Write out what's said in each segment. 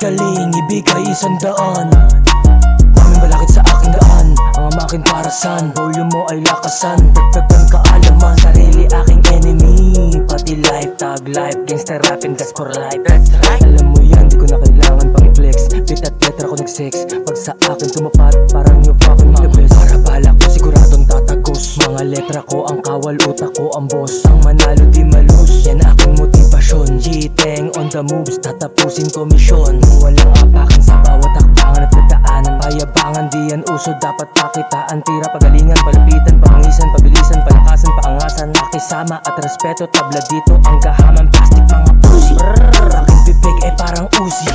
galing, ibigay 100. Daming balakid sa aking daan, ang amakin para saan? Volume mo ay lakasan, dagdagan kaalaman. Sarili aking enemy, pati life, tag life, gangster rapping, that's for life. Alam mo yan, di ko na kailangan pang i-flex. Beat at letra ko nag-sex, pag sa akin tumapat, parang you fucking the best. Para balak ko siguradong tatagos, mga letra ko ang kawal, utak ko ang boss. Ang manalo di malus, yan aking motivasyon. G-Teng on the moves, tatapusin komisyon. Walang apakan sa bawat hakbangan at nagdaanan. Payabangan di yan uso, dapat pakitaan. Tira, pagalingan, palapitan, papangisan, pabilisan, palakasan, paangasan. Nakisama at respeto, tabla dito ang gahaman. Plastic mga pussy, aking pipig ay parang Uzi.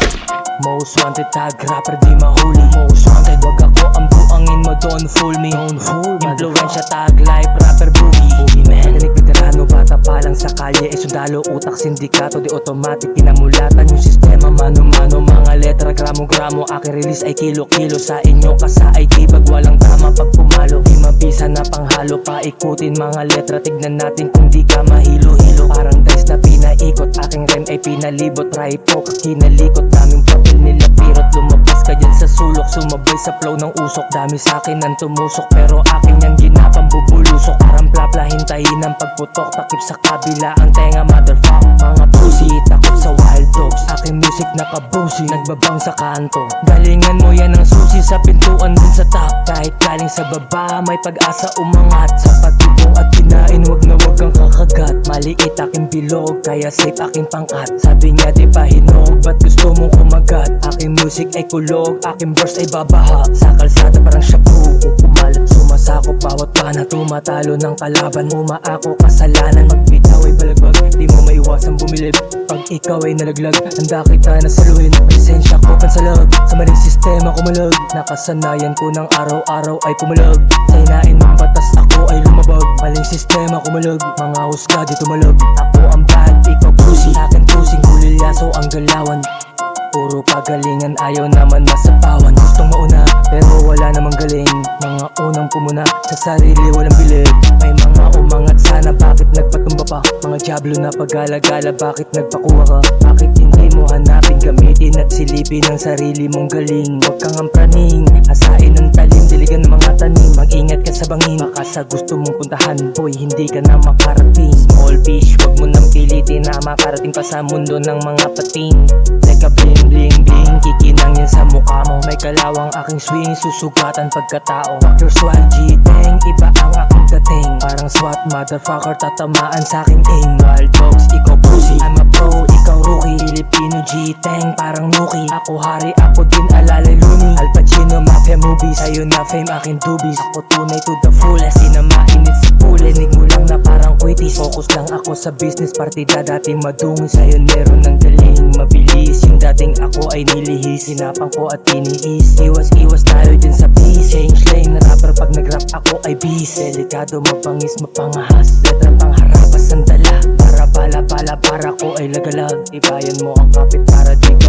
Most wanted tag rapper di mahuli. Most wanted, wag ako ang buangin mo, don't fool me. Influensya tag life rapper boogie man. Tinig veterano, bata pa lang sa kalye, sundalo, utak, sindikato, di automatic. Pinamulatan yung sistema, mano-mano, mga letra, gramo-gramo. Aking release ay kilo-kilo, sa inyo kasa ay tibag. Walang tama pag pumalo, di mabisa na panghalo. Paikutin mga letra, tignan natin kung di ka mahilo-hilo. Parang dice na pinaikot, aking rem ay pinalibot. Try po kakinalikot, daming papel nila pirot. Lumabas ka dyan sa sulok, sumabay sa flow ng usok. Dami sa'kin ang tumusok, pero akin yan ginapambubulusok. Parang plapla, hintayin ang pagputok. Takip sa kabila ang tenga, motherfuck. Mga pussy, takot sa wild dogs. Aking music nakabusi, nagbabang sa kanto. Galingan mo yan ang susi sa pintuan dun sa top. Kahit galing sa baba, may pag-asa umangat. Sa pagtubong at kinain, wag na wag kang kakagat. Maliit aking bilog, kaya safe aking pangkat. Sabi niya di pa hinog, ba't gusto mong kumagat? Aking music ay kulog, aking verse ay babaha. Sa kalsada parang shampoo, kumalat sumasako. Bawat pana tumatalo ng kalaban. Umaako kasalanan, magbitaw ay balagbag. Di mo maiwasang bumilib pag ikaw ay nalaglag. Handa kita na saluhin, presensya ko pansalag. Sa maling sistema kumalag, nakasanayan ko ng araw-araw ay pumalag. Sa hinain ng batas ako ay lumabag. Maling sistema kumalag, mga husga di tumalag. Ako ang bad, ikaw pussy. Akin pusing, hulilyaso ang galawan. Puro pagalingan, ayaw naman masapawan. Gustong mauna, pero wala namang galing. Mga unang pumuna, sa sarili walang bilig. May mga umangat sana, bakit nagpatumba pa? Mga diablo na pagala-gala, bakit nagpakuha ka? Bakit hindi mo hanapin, gamitin at silipin ang sarili mong galing? Huwag kang ampraning, asain ang talim, diligan ng mga tanim. Mag-ingat ka sa bangin, baka sa gusto mong puntahan, boy, hindi ka na makarating. Small fish, wag mo nang pilitin na makarating pa sa mundo ng mga pating. Like a bling bling bling, kikinang yan sa mukha mo. May kalawang aking swing, susugatan pagkatao. Dr. Swag G-Teng, iba ang aking dating. Parang SWAT, motherfucker, tatamaan sa aking aim. Wild dogs, ikaw pussy, I'm a pro, ikaw rookie. Filipino G-Teng, parang Nuki. Ako hari, ako din alalay Looney. Al Pacino, mafia movies, sa'yo na fame aking dubis. Ako tunay to the fullest, di na mainit sa pulis. Nig mo lang na parang quitis, focus lang ako sa business. Partida dati madungi, sa'yo meron ng galing. Mabilis, yung dating ako ay nilihis. Hinapang ko at tiniis, iwas-iwas tayo din sa peace. Change lane na rapper, pag nag-rap ako ay beast. Delikado, mapangis, mapangahas. Letra pang harapas ang dala, para bala-bala, para ko ay lagalag. Ibayan mo ang kapit para di ka